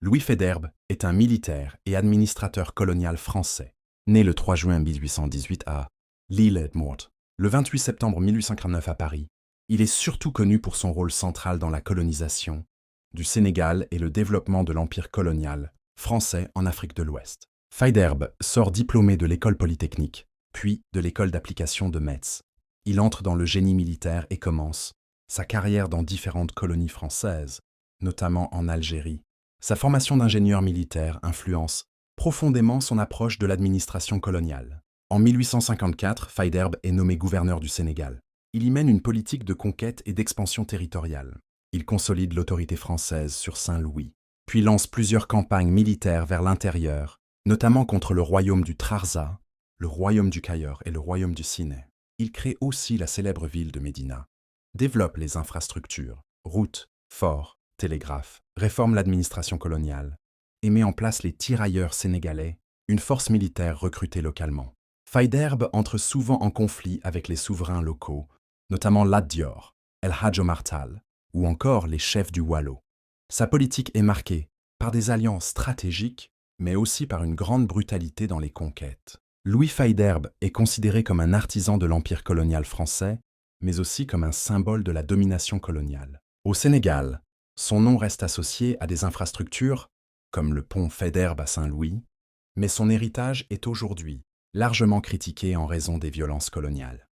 Louis Faidherbe est un militaire et administrateur colonial français, né le 3 juin 1818 à l'île Morte, le 28 septembre 1849 à Paris. Il est surtout connu pour son rôle central dans la colonisation du Sénégal et le développement de l'empire colonial français en Afrique de l'Ouest. Faidherbe sort diplômé de l'école polytechnique, puis de l'école d'application de Metz. Il entre dans le génie militaire et commence sa carrière dans différentes colonies françaises, notamment en Algérie. Sa formation d'ingénieur militaire influence profondément son approche de l'administration coloniale. En 1854, Faidherbe est nommé gouverneur du Sénégal. Il y mène une politique de conquête et d'expansion territoriale. Il consolide l'autorité française sur Saint-Louis, puis lance plusieurs campagnes militaires vers l'intérieur, notamment contre le royaume du Trarza, le royaume du Cayor et le royaume du Siné. Il crée aussi la célèbre ville de Médina, développe les infrastructures, routes, forts, télégraphes, réforme l'administration coloniale et met en place les tirailleurs sénégalais, une force militaire recrutée localement. Faidherbe entre souvent en conflit avec les souverains locaux, notamment Lat Dior, El Hadj Omar Tall ou encore les chefs du Waalo. Sa politique est marquée par des alliances stratégiques, mais aussi par une grande brutalité dans les conquêtes. Louis Faidherbe est considéré comme un artisan de l'empire colonial français, mais aussi comme un symbole de la domination coloniale. Au Sénégal, son nom reste associé à des infrastructures, comme le pont Faidherbe à Saint-Louis, mais son héritage est aujourd'hui largement critiqué en raison des violences coloniales.